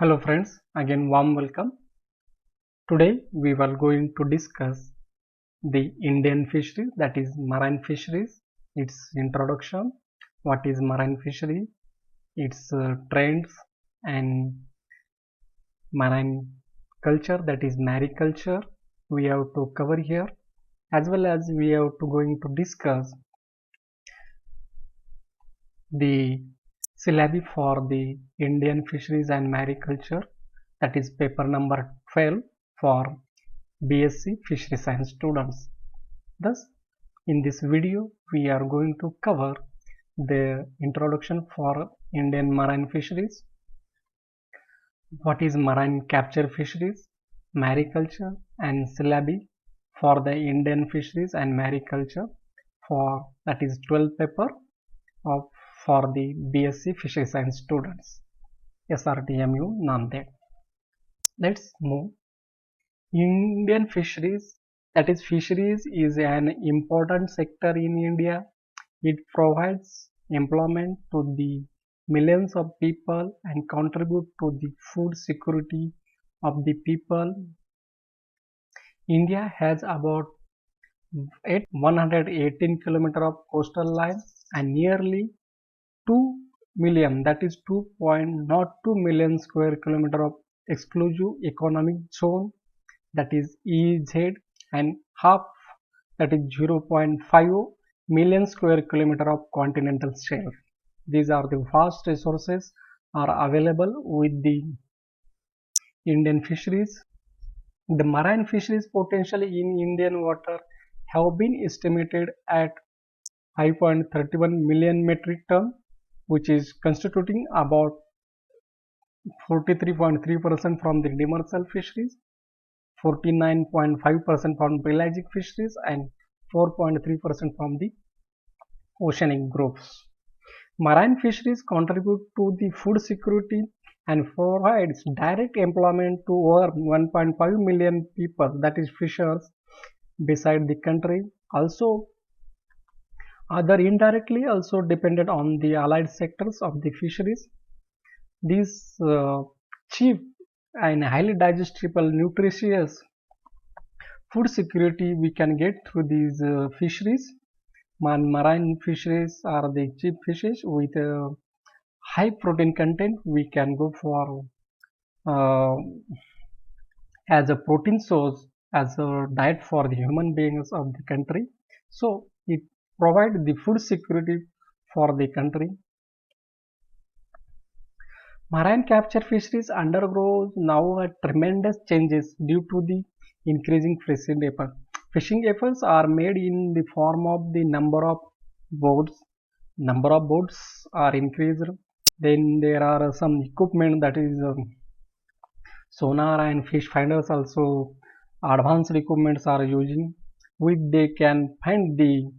Hello friends, again warm welcome. Today we are going to discuss the Indian fishery, that is marine fisheries, its introduction, what is marine fishery, its trends and marine culture, that is mariculture. We have to cover here, as well as we have to going to discuss the syllabi for the Indian fisheries and mariculture, that is paper number 12 for BSc Fishery Science students. Thus, in this video, we are going to cover the introduction for Indian marine fisheries, what is marine capture fisheries, mariculture, and syllabi for the Indian fisheries and mariculture for that is 12 paper of for the BSc Fishery Science students, SRTMU Nanded. Let's move. Indian fisheries, that is fisheries, is an important sector in India. It provides employment to the millions of people and contribute to the food security of the people. India has about 118 kilometers of coastal line and nearly 2 million, that is 2.02 million square kilometer of exclusive economic zone, that is EEZ, and half, that is 0.5 million square kilometer of continental shelf. These are the vast resources are available with the Indian fisheries. The marine fisheries potential in Indian water have been estimated at 5.31 million metric ton, which is constituting about 43.3% from the demersal fisheries, 49.5% from pelagic fisheries, and 4.3% from the oceanic groups. Marine fisheries contribute to the food security and provides direct employment to over 1.5 million people, that is fishers, beside the country. Also, other indirectly also dependent on the allied sectors of the fisheries. These cheap and highly digestible, nutritious food security we can get through these fisheries. Marine fisheries are the cheap fishes with high protein content. We can go for uh, as a protein source, as a diet for the human beings of the country. So it provides the food security for the country. Marine capture fisheries undergoes now a tremendous changes due to the increasing fishing efforts. Fishing efforts are made in the form of the number of boats. Number of boats are increased. Then there are some equipment, that is sonar and fish finders also advanced equipments are using, which they can find the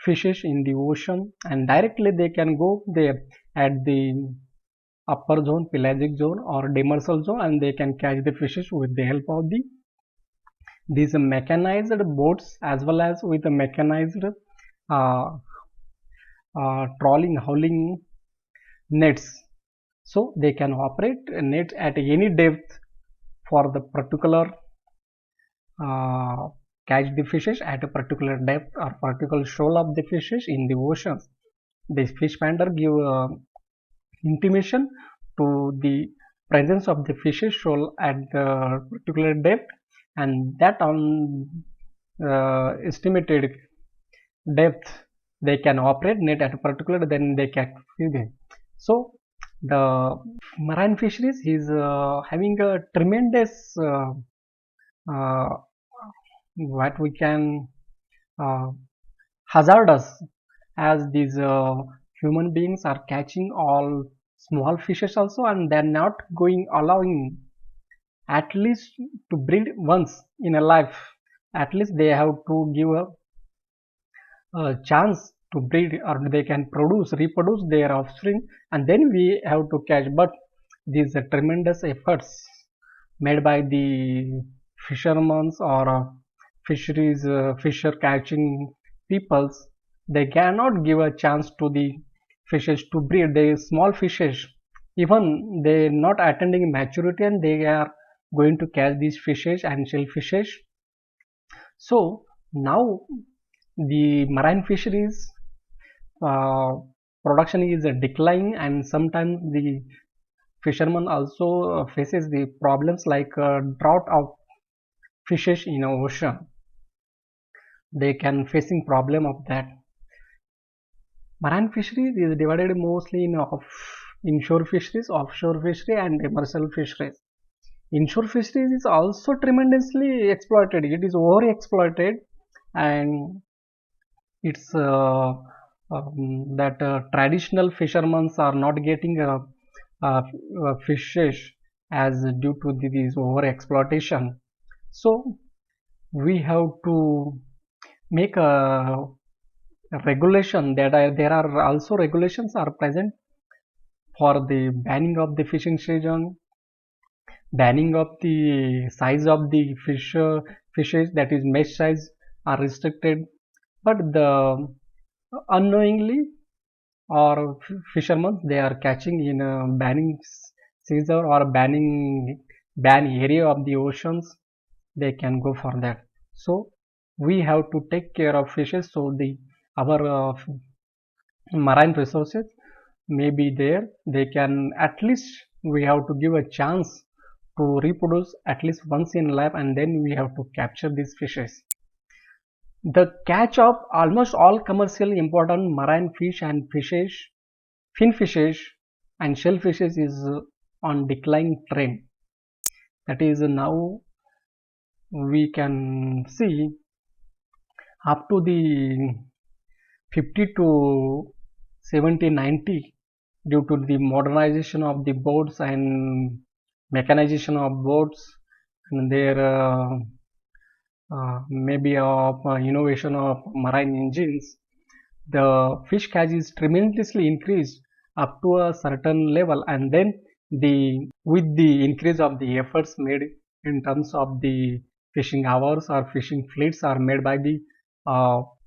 fishes in the ocean and directly they can go there at the upper zone, pelagic zone or demersal zone, and they can catch the fishes with the help of these mechanized boats, as well as with the mechanized uh, trawling hauling nets. So they can operate a net at any depth for the particular uh, catch the fishes at a particular depth or particular shoal of the fishes in the oceans. The fish finder give intimation to the presence of the fishes shoal at the particular depth, and that on estimated depth they can operate net at a particular, then they can feed them. So the marine fisheries is having a tremendous uh, what we can uh, hazardous, as these human beings are catching all small fishes also, and they're not going allowing at least to breed once in a life. At least they have to give a chance to breed, or they can reproduce their offspring, and then we have to catch. But these tremendous efforts made by the fishermen or fisheries fisher catching peoples, they cannot give a chance to the fishes to breed. The small fishes even they not attending maturity and they are going to catch these fishes and shellfishes. So now the marine fisheries uh, production is a decline, and sometimes the fisherman also faces the problems like drought of fishes in ocean. They can facing problem of that. Marine fisheries is divided mostly in inshore fisheries, offshore fishery, and demersal fisheries. Inshore fisheries is also tremendously exploited. It is over exploited, and it's that traditional fishermen are not getting fishes as due to this over exploitation. So we have to make a regulation that there are also regulations are present for the banning of the fishing season, banning of the size of the fishes, that is mesh size are restricted, but the unknowingly or fishermen they are catching in a banning season or ban area of the oceans, they can go for that. So we have to take care of fishes, so the our marine resources may be there, they can at least, we have to give a chance to reproduce at least once in life, and then we have to capture these fishes. The catch of almost all commercially important marine fish and fishes, fin fishes and shellfishes is on decline trend. That is now we can see up to the 50 to 70 90 due to the modernization of the boats and mechanization of boats and their maybe of innovation of marine engines, the fish catch is tremendously increased up to a certain level, and then the with the increase of the efforts made in terms of the fishing hours or fishing fleets are made by the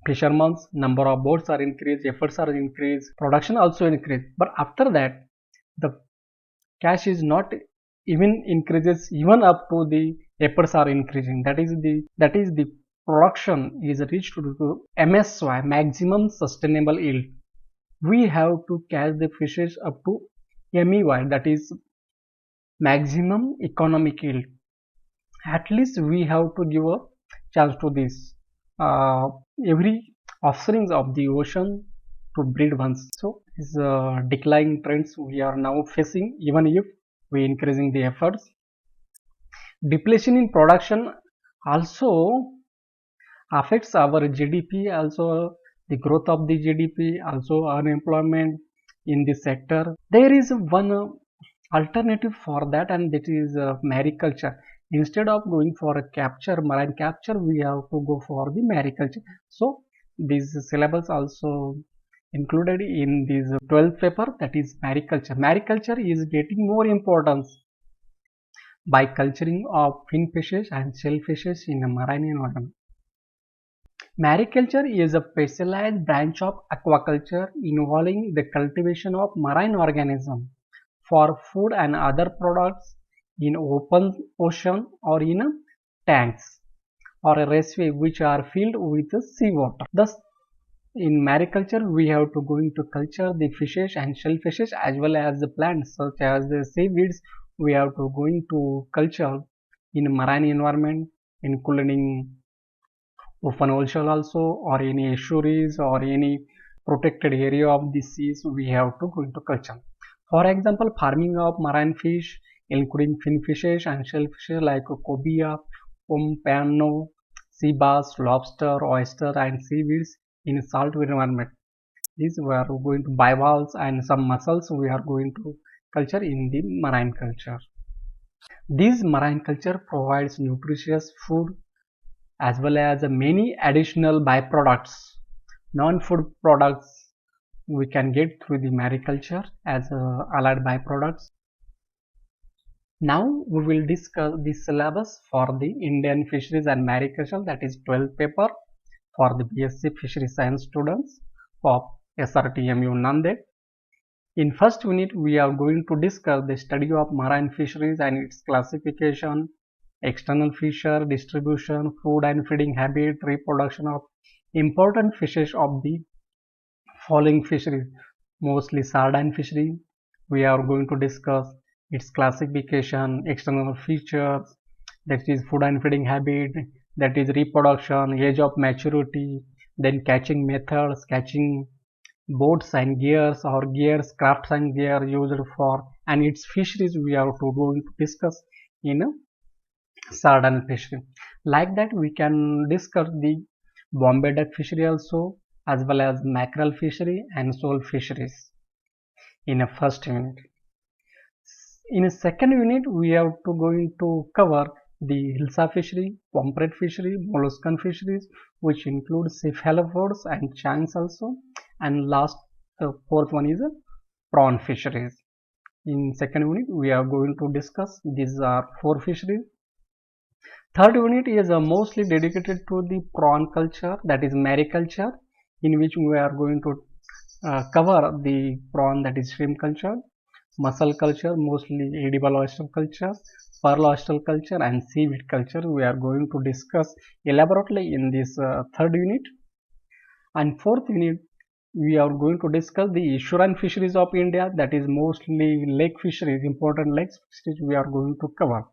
fishermen, number of boats are increased, efforts are increased, production also increased, but after that the cash is not even increases even up to the efforts are increasing, that is the production is reached to MSY, maximum sustainable yield. We have to catch the fishes up to MEY, that is maximum economic yield. At least we have to give a chance to this every offerings of the ocean to breed once. So this decline trends we are now facing, even if we increasing the efforts. Depletion in production also affects our GDP, also the growth of the GDP, also unemployment in the sector. There is one alternative for that, and that is mariculture. Instead of going for a capture, marine capture, we have to go for the mariculture. So these syllables also included in this 12th paper, that is mariculture. Mariculture is getting more importance by culturing of fin fishes and shellfishes in a marine environment. Mariculture is a specialized branch of aquaculture involving the cultivation of marine organisms for food and other products in open ocean or in tanks or a raceway which are filled with seawater. Thus, in mariculture, we have to going to culture the fishes and shellfishes as well as the plants such as the seaweeds. We have to going to culture in marine environment, including open ocean also, or any estuaries or any protected area of the seas. We have to go into culture. For example, farming of marine fish, including fin fishes and shellfishes like cobia, pompano, sea bass, lobster, oyster, and seaweeds in salt environment. These we are going to bivalves and some mussels we are going to culture in the marine culture. This marine culture provides nutritious food as well as many additional byproducts, non-food products we can get through the mariculture as allied byproducts. Now we will discuss the syllabus for the Indian Fisheries and Mariculture, that is 12th paper for the BSc Fisheries Science students of SRTMU Nanded. In first unit, we are going to discuss the study of marine fisheries and its classification, external fisher distribution, food and feeding habit, reproduction of important fishes of the following fisheries, mostly sardine fishery. We are going to discuss its classification, external features, that is food and feeding habit, that is reproduction, age of maturity, then catching methods, catching boats and gears or gears, crafts and gear used for, and its fisheries we are going to discuss in a sardine fishery. Like that, we can discuss the Bombay duck fishery also, as well as mackerel fishery and sole fisheries in a first unit. In a second unit, we are going to cover the Hilsa fishery, pomfret fishery, molluscan fisheries, which include cephalopods and chunks also. And last, the fourth one is prawn fisheries. In second unit, we are going to discuss these are four fisheries. Third unit is mostly dedicated to the prawn culture, that is mariculture, in which we are going to cover the prawn, that is shrimp culture, mussel culture, mostly edible oyster culture, pearl oyster culture, and seaweed culture. We are going to discuss elaborately in this third unit. And fourth unit, we are going to discuss the estuarine fisheries of India, that is mostly lake fisheries, important lakes fisheries we are going to cover.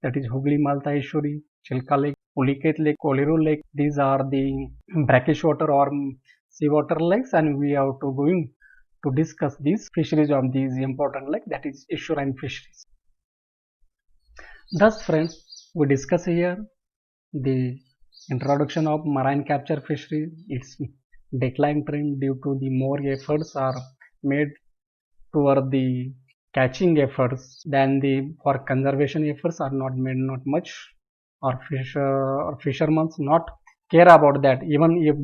That is Hooghly Malta estuary, Chilka Lake, Puliket Lake, Kolero Lake. These are the brackish water or seawater lakes, and we are going to discuss these fisheries of these important lakes, that is estuarine fisheries. Thus, friends, we discuss here the introduction of marine capture fishery, its decline trend due to the more efforts are made toward the catching efforts than the for conservation efforts are not made not much, or fishermen not care about that, even if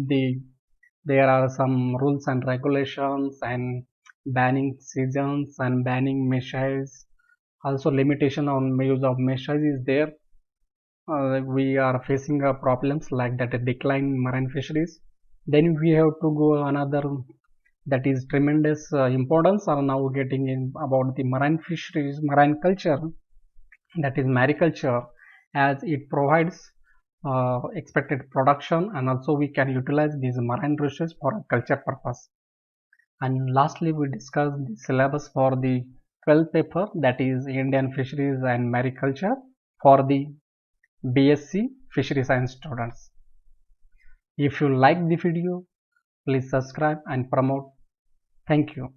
there are some rules and regulations and banning seasons and banning meshes, also limitation on use of meshes is there. We are facing problems like that, a decline in marine fisheries. Then we have to go another, that is tremendous importance are now getting in about the marine fisheries, marine culture, that is mariculture, as it provides expected production, and also we can utilize these marine resources for a culture purpose. And lastly, we discuss the syllabus for the 12th paper, that is Indian fisheries and mariculture for the BSc Fishery Science students. If you like the video, please subscribe and promote. Thank you.